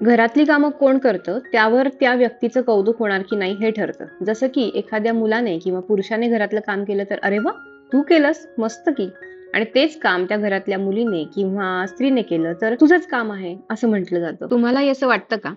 घरातली कामं कोण करतं त्यावर त्या व्यक्तीचं कौतुक होणार की नाही हे ठरतं. जसं की एखाद्या मुलाने किंवा पुरुषाने घरातलं काम केलं तर "अरे वाह! तू केलंस, मस्त की." आणि तेच काम त्या घरातल्या मुलीने किंवा स्त्रीने केलं तर "तुझंच काम आहे" असं म्हटलं जातं. तुम्हालाही असं वाटतं का?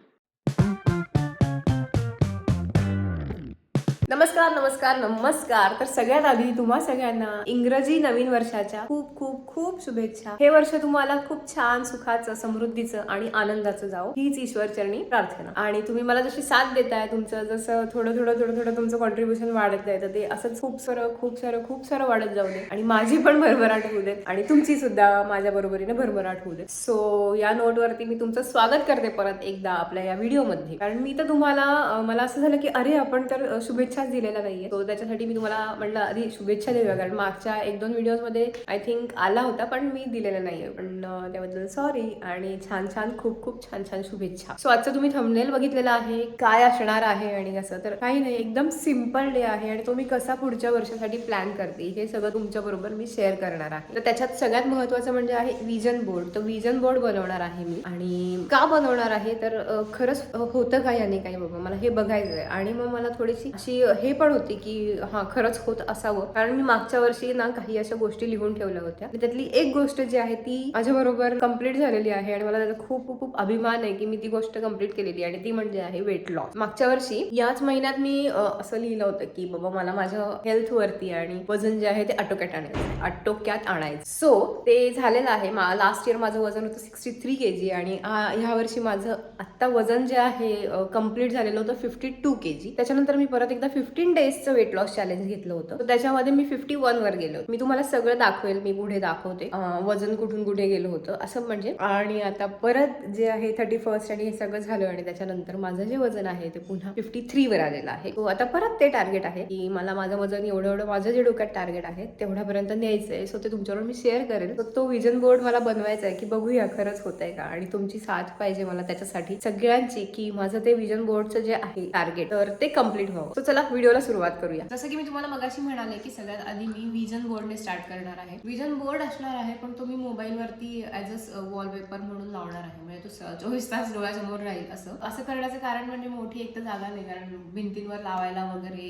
नमस्कार नमस्कार नमस्कार. तर सगळ्यात आधी तुम्हा सगळ्यांना इंग्रजी नवीन वर्षाच्या खूप खूप खूप शुभेच्छा. हे वर्ष तुम्हाला खूप छान सुखाचं, समृद्धीचं आणि आनंदाचं जावं हीच ईश्वरचरणी प्रार्थना. आणि तुम्ही मला जशी साथ देताय, तुमचं जसं थोडं थोडं थोडं थोडं तुमचं कॉन्ट्रीब्युशन वाढत आहे, तर ते असंच खूप सारं वाढत जाऊ दे आणि माझी पण भरभराट होऊ देत आणि तुमची सुद्धा माझ्या बरोबरीने भरभराट होऊ देत. सो या नोटवरती मी तुमचं स्वागत करते परत एकदा आपल्या या व्हिडिओमध्ये. कारण मी तर तुम्हाला मला असं झालं की अरे आपण तर शुभेच्छा दिलेला नाहीये. तो त्याच्यासाठी मी तुम्हाला म्हटलं आधी शुभेच्छा देऊया, कारण मागच्या 1-2 व्हिडिओज मध्ये आय थिंक आला होता पण मी दिलेला नाहीये. पण त्याबद्दल सॉरी आणि छान छान खूप छान छान शुभेच्छा. सो आजचं तुम्ही थंबनेल बघितलेलं आहे, काय असणार आहे आणि कसं, तर काही नाही, एकदम सिम्पल डे आहे आणि तो मी कसा पुढच्या वर्षासाठी प्लॅन करते हे सगळं तुमच्या बरोबर मी शेअर करणार आहे. तर त्याच्यात सगळ्यात महत्वाचं म्हणजे आहे विजन बोर्ड. तो विजन बोर्ड बनवणार आहे मी. आणि का बनवणार आहे तर खरंच होतं का याने काही बाबा, मला हे बघायचं आहे. आणि मग मला थोडीशी अशी हे पण होती की हा खरंच होत असावं, कारण मी मागच्या वर्षी ना काही अशा गोष्टी लिहून ठेवल्या होत्या. त्यातली एक गोष्ट जी आहे ती माझ्या बरोबर कम्प्लीट झालेली आहे आणि मला त्याचा खूप खूप अभिमान आहे की मी ती गोष्ट कम्प्लीट केलेली आणि ती म्हणजे आहे वेट लॉस. मागच्या वर्षी याच महिन्यात मी असं लिहिलं होतं की बाबा मला माझ्या हेल्थ वरती आणि वजन जे आहे ते आटोक्यात आणायचं. सो ते झालेलं आहे. लास्ट इयर माझं वजन होतं 63 kg आणि ह्या वर्षी माझं आत्ता वजन जे आहे कम्प्लीट झालेलं होतं 52 kg. त्याच्यानंतर मी परत एकदा 15 डेजचं वेट लॉस चॅलेंज घेतलं होतं. तर त्याच्यामध्ये मी 51 वर गेलो. मी तुम्हाला सगळं दाखवेल, मी पुढे दाखवते वजन कुठून कुठे गेलं होतं असं म्हणजे. आणि आता परत जे आहे 31st आणि हे सगळं झालं आणि त्याच्यानंतर माझं जे वजन आहे ते पुन्हा 53 वर आलेलं आहे. तो आता परत ते टार्गेट आहे की मला माझं वजन एवढं माझं जे डोक्यात टार्गेट आहे तेवढ्यापर्यंत न्यायचंय. सो ते तुमच्यावर मी शेअर करेल. तो विजन बोर्ड मला बनवायचा आहे की बघूया खरंच होतंय का, आणि तुमची साथ पाहिजे मला त्याच्यासाठी सगळ्यांची, की माझं ते विजन बोर्डचं जे आहे टार्गेट तर ते कम्प्लीट व्हावं. तो चला व्हिडिओला सुरुवात करूया. जसं की मी तुम्हाला मगाशी म्हणाले की सगळ्यात आधी मी विजन बोर्डने स्टार्ट करणार आहे. विजन बोर्ड असणार आहे पण तो मी मोबाईल वरती ऍज अ वॉलपेपर म्हणून लावणार आहे. म्हणजे तो 24 तास डोळ्यासमोर राहील. असं करण्याचं कारण म्हणजे मोठी एक तर जागा नाही, कारण भिंतींवर लावायला वगैरे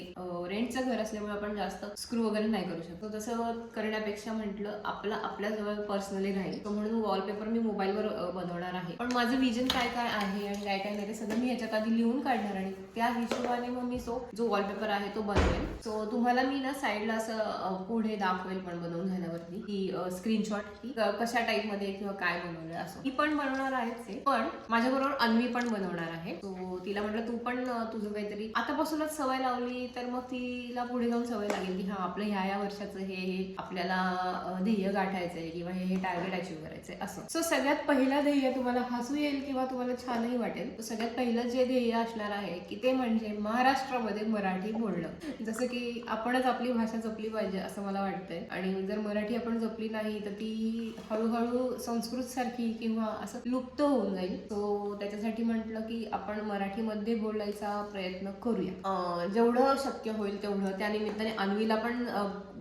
रेंटचं घर असल्यामुळे आपण जास्त स्क्रू वगैरे नाही करू शकतो. तसं करण्यापेक्षा म्हटलं आपल्या जवळ पर्सनली राहील, म्हणून वॉलपेपर मी मोबाईलवर बनवणार आहे. पण माझं विजन काय काय आहे आणि काय काय नाही ते सगळं मी ह्याच्यात आधी लिहून काढणार आणि त्या हिशोबाने मग मी जो वॉलपेपर आहे तो बनवेल. सो तुम्हाला मी ना साईडला असं पुढे दाखवेल पण बनवून झाल्यावरती की स्क्रीनशॉट की कशा टाईप मध्ये किंवा काय बनवलंय असं. ती पण बनवणार आहेच, पण माझ्याबरोबर अन्वी पण बनवणार आहे. सो तिला म्हटलं तू पण तुझं काहीतरी आतापासूनच सवय लावली तर मग तिला पुढे जाऊन सवय लागेल की हा आपलं ह्या वर्षाचं हे आपल्याला ध्येय गाठायचंय किंवा हे टार्गेट अचीव्ह करायचंय असं. सो सगळ्यात पहिलं ध्येय तुम्हाला हसू येईल किंवा तुम्हाला छानही वाटेल. सगळ्यात पहिलं जे ध्येय असणार आहे की ते म्हणजे महाराष्ट्रामध्ये मराठी बोलणं. जसं की आपणच आपली भाषा जपली पाहिजे असं मला वाटतंय, आणि जर मराठी आपण जपली नाही तर ती हळूहळू संस्कृत सारखी किंवा असं लुप्त होऊन जाईल. तो त्याच्यासाठी म्हटलं की आपण मराठीमध्ये बोलायचा प्रयत्न करूया जेवढं शक्य होईल तेवढं. त्यानिमित्ताने अन्वीला पण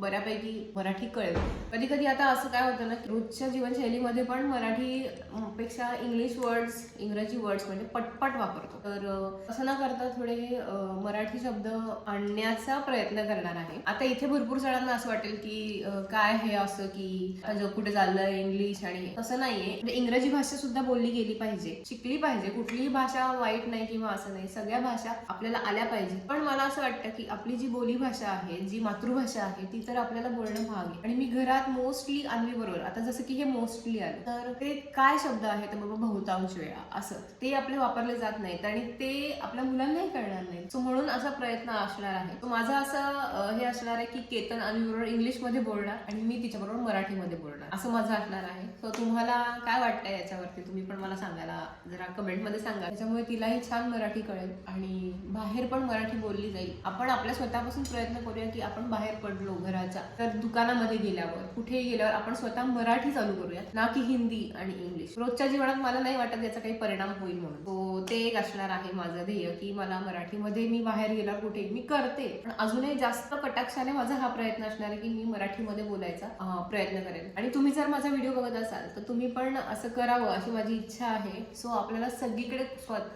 बऱ्यापैकी मराठी कळेल. कधी कधी आता असं काय होतं ना, रोजच्या जीवनशैलीमध्ये पण मराठी पेक्षा इंग्रजी वर्ड्स म्हणजे पटपट वापरतो. तर असं न करता थोडे मराठी शब्द आणण्याचा प्रयत्न करणार आहे. आता इथे भरपूर जणांना असं वाटेल की काय हे असं की जग कुठे चाललंय इंग्लिश, आणि तसं नाहीये. म्हणजे इंग्रजी भाषा सुद्धा बोलली गेली पाहिजे, शिकली पाहिजे. कुठलीही भाषा वाईट नाही किंवा असं नाही, सगळ्या भाषा आपल्याला आल्या पाहिजे. पण मला असं वाटतं की आपली जी बोली भाषा आहे, जी मातृभाषा आहे, ती तर आपल्याला बोलणं भाग आहे. आणि मी घरात मोस्टली अन्वी बरोबर, आता जसं की हे मोस्टली आलं तर ते काय शब्द आहेत बाबा बहुतांश वेळा असं ते आपले वापरले जात नाहीत आणि ते आपल्या मुलांनाही कळणार नाही. सो म्हणून असा प्रयत्न असणार आहे. तो माझा असं हे असणार आहे की केतन अन्वी बरोबर इंग्लिश मध्ये बोलणार आणि मी तिच्याबरोबर मराठीमध्ये बोलणार, असं माझं असणार आहे. सो तुम्हाला काय वाटतंय याच्यावरती तुम्ही पण मला सांगायला जरा कमेंट मध्ये सांगा. त्याच्यामुळे तिलाही छान मराठी कळेल आणि बाहेर पण मराठी बोलली जाईल. आपण आपल्या स्वतःपासून प्रयत्न करूया की आपण बाहेर पडलो घराच्या तर दुकानामध्ये गेल्यावर कुठेही गेल्यावर आपण स्वतः मराठी चालू करूया, ना की हिंदी आणि इंग्लिश. रोजच्या जीवनात मला नाही वाटत याचा काही परिणाम होईल म्हणून. तो ते एक असणार आहे माझं ध्येय की मला मराठीमध्ये मी बाहेर गेल्यावर कुठे आहे, मी करते, पण अजूनही जास्त कटाक्षाने माझा हा प्रयत्न असणार आहे की मी मराठीमध्ये बोलायचा प्रयत्न करेन. आणि तुम्ही जर माझा व्हिडिओ बघत असाल तर तुम्ही पण असं करावं अशी माझी इच्छा आहे. सो आपल्याला सगळीकडे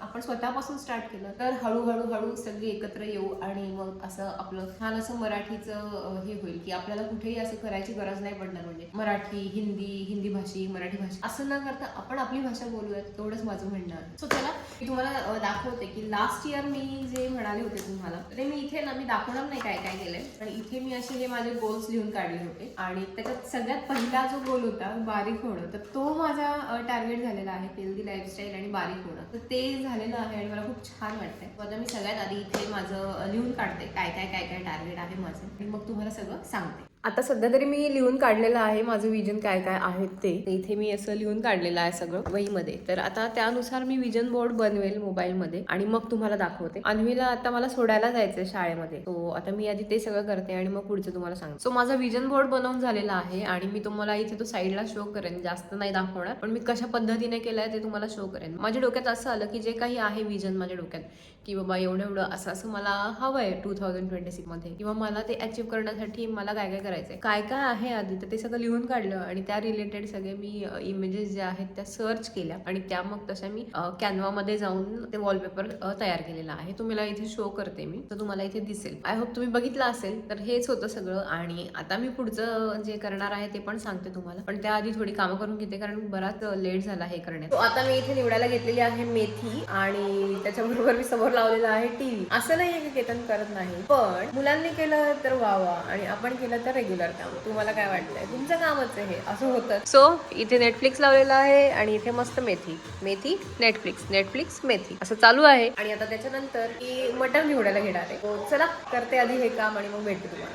आपण स्वतःपासून स्टार्ट केलं तर हळूहळू सगळे एकत्र येऊ आणि मग असं आपलं छान असं मराठीचं हे होईल की आपल्याला कुठेही असं करायची गरज नाही पडणार. म्हणजे मराठी, हिंदी भाषी, मराठी भाषा असं न करता आपण आपली भाषा बोलूयात, तेवढंच माझं म्हणणं आहे. सो चला मी तुम्हाला दाखवते की लास्ट इयर मी जे म्हणाले होते तुम्हाला ते मी इथे ना, मी दाखवणार नाही काय काय केलंय, पण इथे मी असे हे माझे गोल्स लिहून काढले होते. आणि त्याच्यात सगळ्यात पहिला जो गोल होता बारीक होणं, तर तो माझा टार्गेट झालेला आहे, हेल्दी लाईफस्टाईल आणि बारीक होणं. तर ते झालेलं आहे आणि मला खूप छान वाटतंय. आता मी सगळ्यात आधी इथे माझं लिहून काढते काय काय टार्गेट आहे माझं, आणि मग तुम्हाला सगळं सांगते. आता सध्या तरी मी लिहून काढलेलं आहे माझं विजन काय काय आहे ते इथे मी असं लिहून काढलेलं आहे सगळं वहीमध्ये. तर आता त्यानुसार मी विजन बोर्ड बनवेल मोबाईलमध्ये आणि मग तुम्हाला दाखवते. अन्वीला आता मला सोडायला जायचंय शाळेमध्ये, तो आता मी आधी ते सगळं करते आणि मग पुढचं तुम्हाला सांगते. सो माझा विजन बोर्ड बनवून झालेला आहे आणि मी तुम्हाला इथे तो साईडला शो करेन, जास्त नाही दाखवणार, पण मी कशा पद्धतीने केलंय ते तुम्हाला शो करेन. माझ्या डोक्यात असं आलं की जे काही आहे विजन माझ्या डोक्यात की बाबा एवढं असं मला हवंय 2026 मध्ये, किंवा मला ते अचीव्ह करण्यासाठी मला काय काय करायचंय, काय काय आहे आधी, तर ते सगळं लिहून काढलं आणि त्या रिलेटेड सगळे मी इमेजेस ज्या आहेत त्या सर्च केल्या आणि त्या मग तशा मी कॅनवामध्ये जाऊन ते वॉलपेपर तयार केलेला आहे. तुम्हाला इथे शो करते मी, तर तुम्हाला इथे दिसेल. आय होप तुम्ही बघितलं असेल. तर हेच होतं सगळं आणि आता मी पुढचं जे करणार आहे ते पण सांगते तुम्हाला, पण त्याआधी थोडी कामं करून घेते कारण बराच लेट झाला हे करण्यात. आता मी इथे निवडायला घेतलेली आहे मेथी आणि त्याच्याबरोबर मी समोर लावलेला आहे टीव्ही. असं नाहीये की केतन करत नाही, पण मुलांनी केलं तर वा आणि आपण केलं तर रेग्युलर काम. तुम्हाला काय वाटतंय, तुमचं कामच आहे हे, असं होतं. सो इथे नेटफ्लिक्स लावलेला आहे आणि इथे मस्त मेथी नेटफ्लिक्स मेथी असं चालू आहे. आणि आता त्याच्यानंतर की मटण निवडायला घेणार आहे. तो चला करते आधी हे काम आणि मग भेटते तुम्हाला.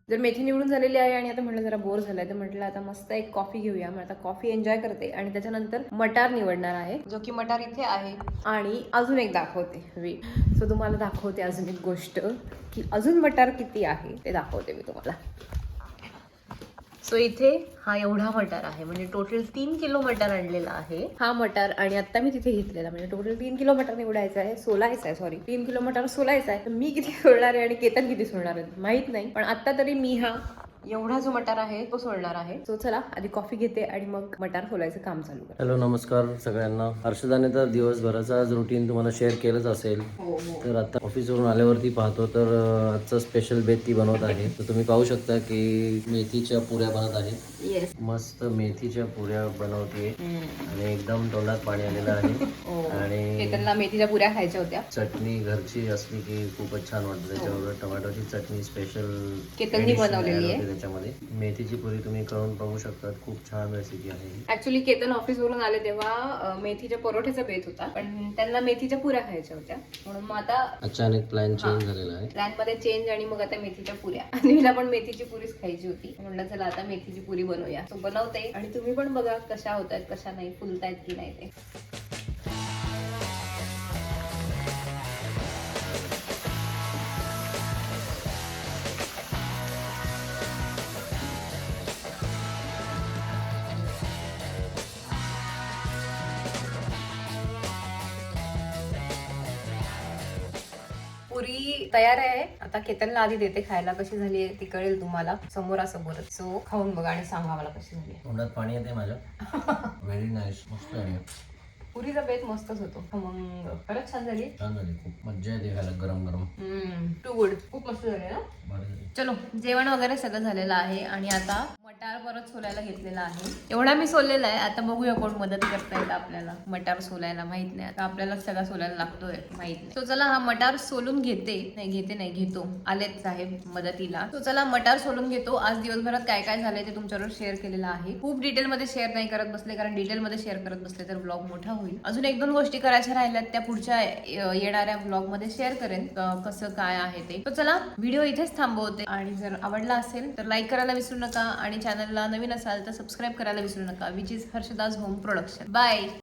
जर मेथी निवडून झालेली आहे आणि आता म्हटलं जरा बोर झालाय, तर म्हटलं आता मस्त एक कॉफी घेऊया. मग आता कॉफी एन्जॉय करते आणि त्याच्यानंतर मटार निवडणार आहे, जो की मटार इथे आहे. आणि अजून एक दाखवते सो तुम्हाला दाखवते अजून एक गोष्ट की अजून मटार किती आहे ते दाखवते मी तुम्हाला. सो इथे हा एवढा मटार आहे, म्हणजे टोटल 3 किलो मटार आणलेला आहे हा मटार. आणि आता मी तिथे घेतलेला, म्हणजे टोटल 3 किलो मटार निवडायचा आहे, सोलायचा आहे, सॉरी 3 किलो मटार सोलायचा आहे. तर मी किती सोडणार आहे आणि केतन किती सोडणार आहे माहित नाही, पण आता तरी मी हा एवढा जो मटार आहे तो सोडणार आहे. सो चला आधी कॉफी घेते आणि मग मटार सोलायचं काम चालू करते. हॅलो, नमस्कार सगळ्यांना. हर्षदाने तर दिवसभराचा रुटीन तुम्हाला शेअर केलंच असेल. तर आता ऑफिसवरून आल्यावरती पाहतो तर आजचा स्पेशल बेत ती बनवत आहे. तर तुम्ही पाहू शकता की मेथीच्या पुऱ्या बनत आहेत. येस, मस्त मेथीच्या पुऱ्या बनवते आणि एकदम तोंडात पाणी आलेलं आहे. आणि केतनला मेथीच्या पुऱ्या खायच्या होत्या. चटणी घरची असली की खूपच छान वाटतं. त्याच्याबरोबर टोमॅटोची चटणी स्पेशल केतननी बनवलेली आहे. त्याच्यामध्ये मेथीची पुरी तुम्ही करून बघू शकता. खूप छान रेसिपी आहे. ऍक्च्युली केतन ऑफिसवरून आले तेव्हा मेथीच्या परोठ्याचा बेत होता, पण त्यांना मेथीच्या पुऱ्या खायच्या होत्या, म्हणून मग आता अचानक प्लॅन चेंज झालेला आहे. प्लॅन मध्ये चेंज आणि मग आता मेथीच्या पुऱ्या. आणि मला पण मेथीची पुरीच खायची होती, म्हणलं चला आता मेथीची पुरी बनवूया. तो बनवते आणि तुम्ही पण बघा कशा होत आहेत, कशा नाही, फुलतायत की नाही ते. पुरी तयार आहे. आता केतनला आधी देते खायला, कशी झाली ती कळेल तुम्हाला समोरासमोरच. सो खाऊन बघा आणि सांगा मला कशी झाली. तोंडात पाणी येते माझ्या. व्हेरी नाईस, मस्त आहे. पुरीचा बेत मस्तच होतो. मग खरंच छान झाली. छान झाली, खूप मज्जा येते खायला गरम गरम. टू गुड, खूप मस्त झाली ना. चलो जेवण वगैरे सगळं झालेलं आहे आणि आता मटार परत सोलायला घेतलेला आहे. एवढा मी सोललेला आहे, आता बघूया कोण मदत करता येईल आपल्याला मटार सोलायला. माहित नाही, आता आपल्याला सगळा सोलायला लागतोय, माहित नाही. तो चला हा मटार सोलून घेतो. आलेत साहेब मदतीला. तो चला मटार सोलून घेतो. आज दिवसभरात काय काय झालंय ते तुमच्यावर शेअर केलेलं आहे. खूप डिटेलमध्ये शेअर नाही करत बसले, कारण डिटेलमध्ये शेअर करत बसले तर ब्लॉग मोठा होईल. अजून 1-2 गोष्टी करायच्या राहिल्यात, त्या पुढच्या येणाऱ्या ब्लॉग मध्ये शेअर करेन कसं काय आहे ते. तो चला व्हिडिओ इथेच थांबवते आणि जर आवडला असेल तर लाईक करायला विसरू नका आणि चॅनलला नवीन असाल तर सबस्क्राईब करायला विसरू नका. Which is Harshada's home production. Bye.